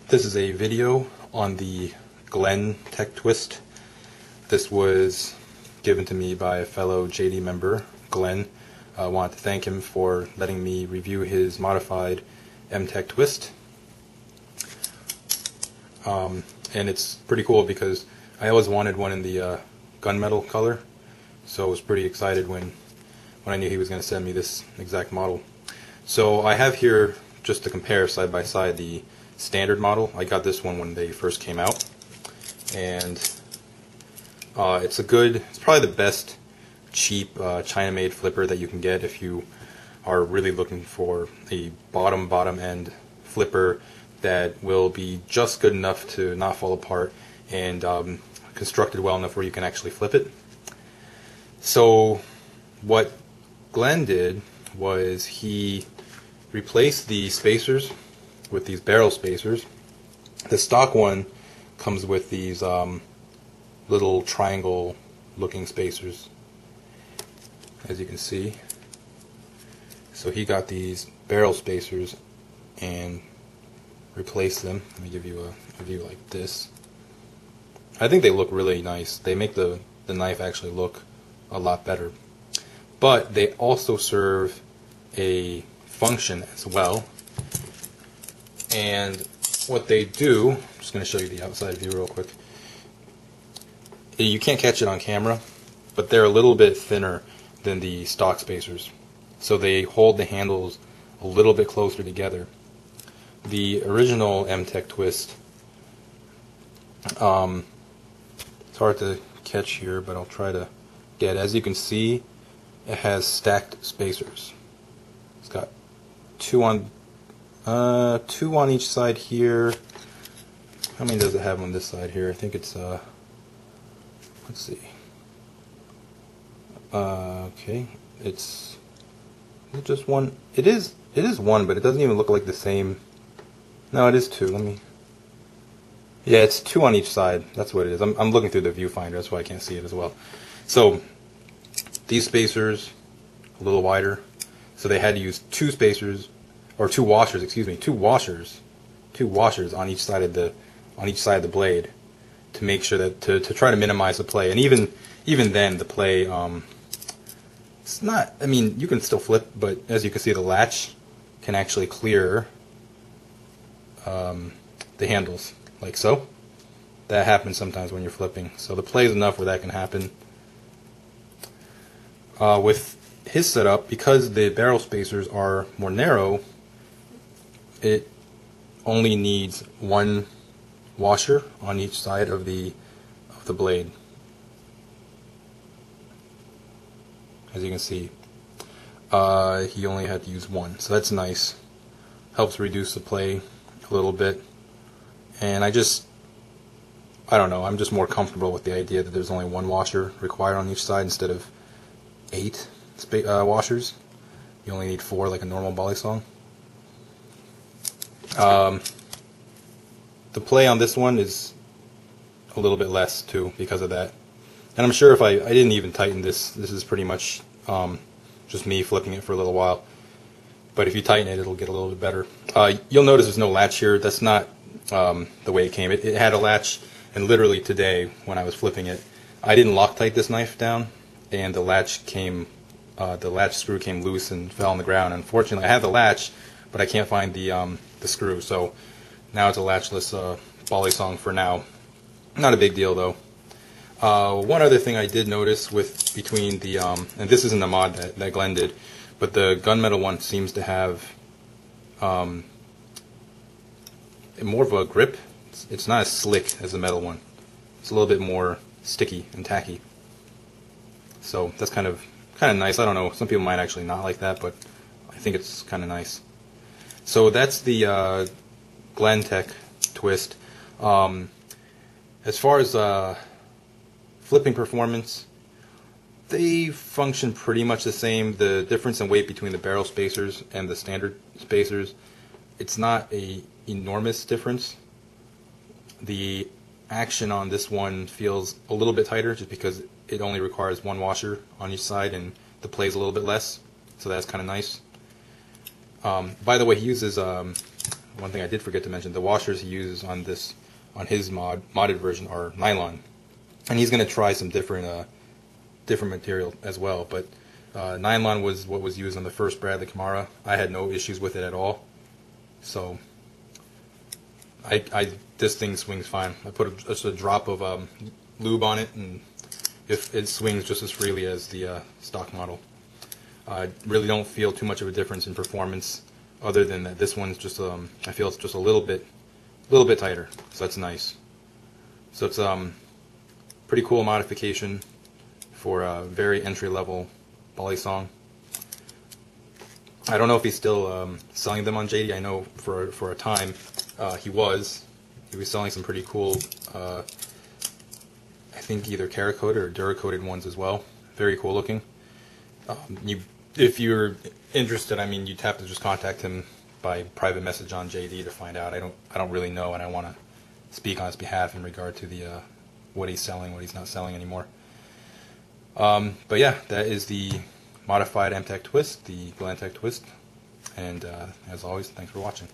This is a video on the Glen Tech Twist. This was given to me by a fellow JD member, Glenn. I wanted to thank him for letting me review his modified M-Tech Twist. And it's pretty cool because I always wanted one in the gunmetal color, so I was pretty excited when I knew he was going to send me this exact model. So I have here, just to compare side by side, the standard model. I got this one when they first came out, and it's probably the best cheap China-made flipper that you can get if you are really looking for a bottom end flipper that will be just good enough to not fall apart and constructed well enough where you can actually flip it. So what Glenn did was he replaced the spacers with these barrel spacers. The stock one comes with these little triangle looking spacers, as you can see. So he got these barrel spacers and replaced them. Let me give you a view like this. I think they look really nice. They make the knife actually look a lot better. But they also serve a function as well. And what they do, I'm just going to show you the outside view real quick. You can't catch it on camera, but they're a little bit thinner than the stock spacers. So they hold the handles a little bit closer together. The original M-Tech Twist, it's hard to catch here, but I'll try to get. As you can see, it has stacked spacers. It's got two on each side here. How many does it have on this side here? I think it's let's see. Okay, is it just one? It is one, but it doesn't even look like the same. No, it is two. Yeah, it's two on each side. That's what it is. I'm looking through the viewfinder. That's why I can't see it as well. So these spacers a little wider. So they had to use two spacers, or two washers. Excuse me, two washers on each side of the blade to make sure that to try to minimize the play. And even then, the play it's not. I mean, you can still flip, but as you can see, the latch can actually clear the handles, like so. That happens sometimes when you're flipping. So the play is enough where that can happen. With his setup, because the barrel spacers are more narrow, it only needs one washer on each side of the blade. As you can see, he only had to use one, so that's nice. Helps reduce the play a little bit. And I don't know, I'm just more comfortable with the idea that there's only one washer required on each side instead of 8 washers. You only need 4 like a normal volley song. The play on this one is a little bit less too because of that. And I'm sure if I didn't even tighten this is pretty much just me flipping it for a little while. But if you tighten it, it'll get a little bit better. You'll notice there's no latch here. That's not the way it came. It had a latch, and literally today when I was flipping it, I didn't Loctite this knife down, and the latch screw came loose and fell on the ground. Unfortunately, I have the latch, but I can't find the screw. So now it's a latchless volley song for now. Not a big deal though. One other thing I did notice between the and this isn't a mod that Glenn did, but the gunmetal one seems to have more of a grip. It's not as slick as the metal one. It's a little bit more sticky and tacky. So that's kind of kind of nice. I don't know, some people might actually not like that, but I think it's kind of nice. So that's the Glentech twist. As far as flipping performance, they function pretty much the same. The difference in weight between the barrel spacers and the standard spacers, it's not a enormous difference. The action on this one feels a little bit tighter just because it only requires one washer on each side and the play is a little bit less, so that's kind of nice. By the way, he uses one thing I did forget to mention: the washers he uses on his modded version are nylon, and he's going to try some different material as well. But nylon was what was used on the first Bradley Camara. I had no issues with it at all, so this thing swings fine. I put just a drop of lube on it, and it swings just as freely as the stock model. I really don't feel too much of a difference in performance, other than that this one's just I feel it's just a little bit tighter, so that's nice. So it's pretty cool modification for a very entry-level volley song. I don't know if he's still selling them on JD. I know for a time he was selling some pretty cool, I think either Cerakoted or Duracoated ones as well. Very cool looking. If you're interested, I mean, you'd have to just contact him by private message on JD to find out. I don't really know, and I want to speak on his behalf in regard to the what he's selling, what he's not selling anymore. But yeah, that is the modified M-Tech twist, the Glentech twist, and as always, thanks for watching.